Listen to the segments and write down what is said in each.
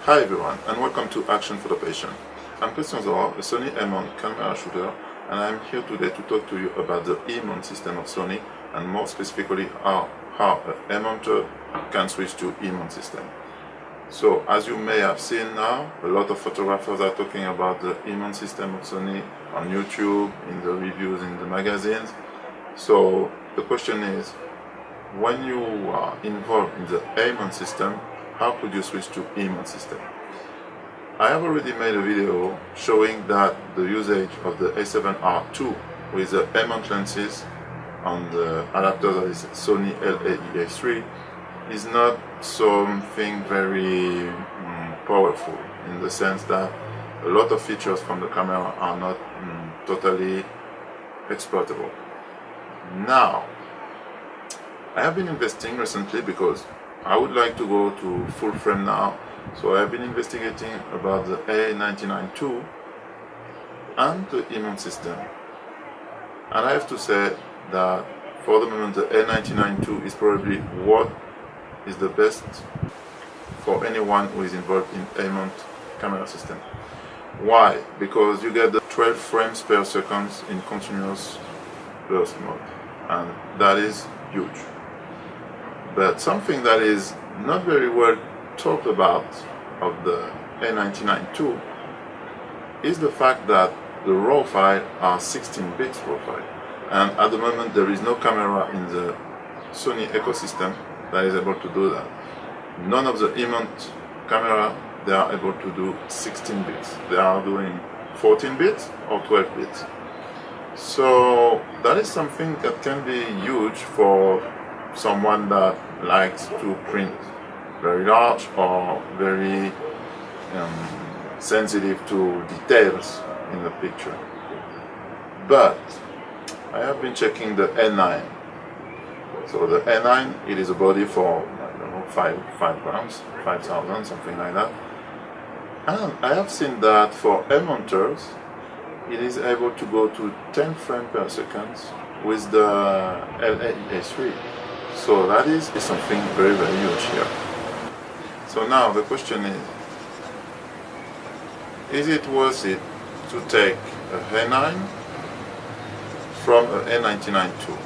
Hi everyone, and welcome to ActionPhotoPassion. I'm Christian Zora, a Sony A-mount camera shooter, and I'm here today to talk to you about the E-mount system of Sony, and more specifically how a A-mounter can switch to E-mount system. So, as you may have seen now, a lot of photographers are talking about the E-mount system of Sony on YouTube, in the reviews, in the magazines. So, the question is, when you are involved in the A-mount system, how could you switch to E-mount system? I have already made a video showing that the usage of the A7R II with the A-mount lenses on the adapter that is Sony LAEA3 is not something very powerful, in the sense that a lot of features from the camera are not totally exploitable. Now, I have been investing recently because I would like to go to full frame now, so I've been investigating about the A99 II and the E-mount system. And I have to say that for the moment the A99 II is probably what is the best for anyone who is involved in A-mount camera system. Why? Because you get the 12 frames per second in continuous burst mode, and that is huge. But something that is not very well talked about of the A99 II is the fact that the RAW files are 16 bits RAW file, and at the moment there is no camera in the Sony ecosystem that is able to do that. None of the E-mount camera they are able to do 16 bits. They are doing 14 bits or 12 bits. So that is something that can be huge for someone that likes to print very large or very sensitive to details in the picture. But I have been checking the A9. So the A9, it is a body for, I don't know, 5 grams, 5,000, something like that. And I have seen that for A-mounters, it is able to go to 10 frames per second with the LAEA3. So that is something very, very huge here. So now the question is it worth it to take a A9 from a A99 II?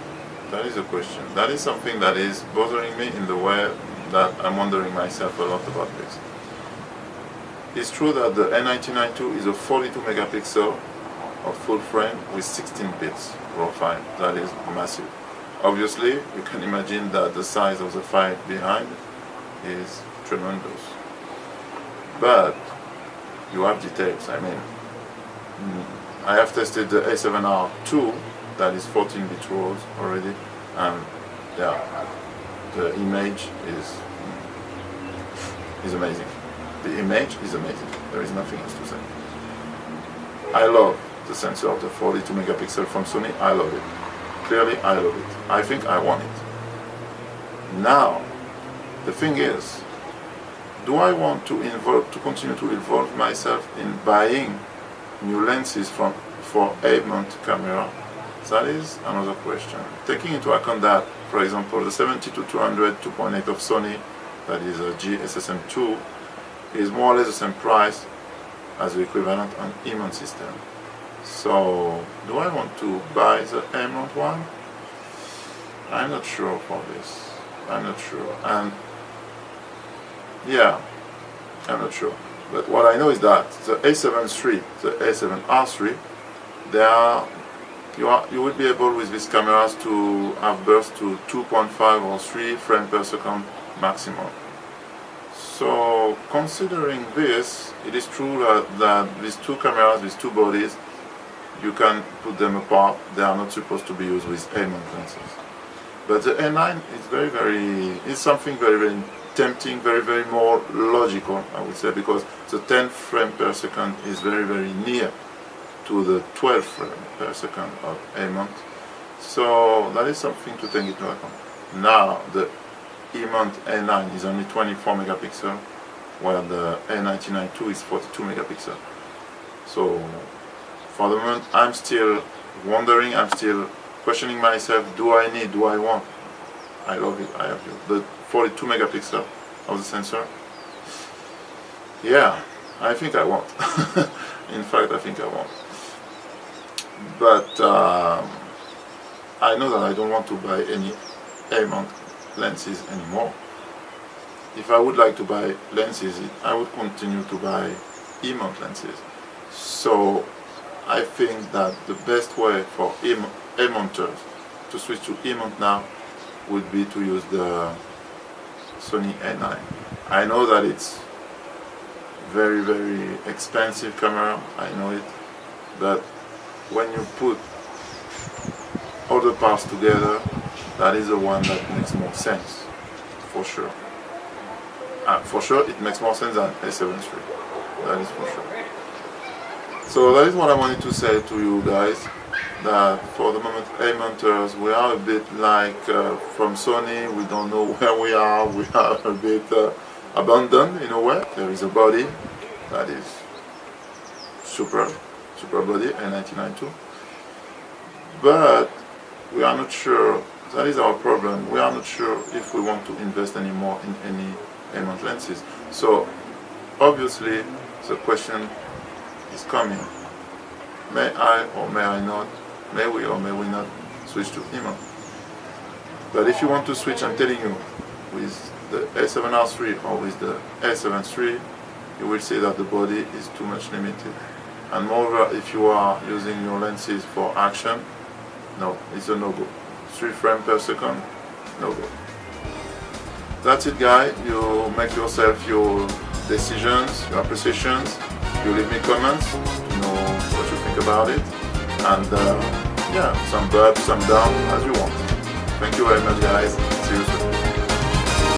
That is the question. That is something that is bothering me in the way that I'm wondering myself a lot about this. It's true that the A99 II is a 42 megapixel of full frame with 16 bits RAW file. That is massive. Obviously, you can imagine that the size of the file behind is tremendous. But you have details. I mean, I have tested the A7R II, that is 14 bit RAW already, and yeah, the image is amazing. The image is amazing. There is nothing else to say. I love the sensor of the 42 megapixel from Sony. I love it. Clearly, I love it. I think I want it. Now, the thing is, do I want to continue to involve myself in buying new lenses for A-mount camera? That is another question. Taking into account that, for example, the 70-200 2.8 of Sony, that is a GSSM2, is more or less the same price as the equivalent on E-mount system. So, do I want to buy the A-mount one? I'm not sure for this. I'm not sure. And yeah, I'm not sure. But what I know is that the A7 III, the A7R3, you will be able with these cameras to have burst to 2.5 or 3 frames per second maximum. So, considering this, it is true that these two cameras, these two bodies, you can put them apart. They are not supposed to be used with A-mount lenses. But the A9 is something very, very tempting, very, very more logical, I would say, because the 10 frames per second is very, very near to the 12 frames per second of A-mount. So that is something to take into account. Now, the E-mount A9 is only 24 megapixel, while the A99 II is 42 megapixel. So, for the moment, I'm still wondering, I'm still questioning myself, do I want? I love it, I have it. The 42 megapixel of the sensor Yeah, I think I won't. In fact, I think I won't. But I know that I don't want to buy any A-mount lenses anymore. If I would like to buy lenses, I would continue to buy E-mount lenses. So I think that the best way for A-mounters to switch to E-mount now would be to use the Sony A9. I know that it's very, very expensive camera, I know it, but when you put all the parts together, that is the one that makes more sense, for sure. For sure, it makes more sense than A7 III, that is for sure. So that is what I wanted to say to you guys, that for the moment, A-mounters, we are a bit like from Sony, we don't know where we are a bit abandoned in a way. There is a body that is super body, A99 too, but we are not sure, that is our problem, we are not sure if we want to invest anymore in any A-mount lenses. So obviously the question is coming, may I or may I not, may we or may we not switch to E-mount? But if you want to switch, I'm telling you, with the A7R III or with the A7 III, you will see that the body is too much limited. And moreover, if you are using your lenses for action, no, it's a no-go. 3 frames per second, no-go. That's it, guys. You make yourself your decisions, your appreciations. You leave me comments to know what you think about it. And yeah, some up, some down, as you want. Thank you very much, guys. See you soon.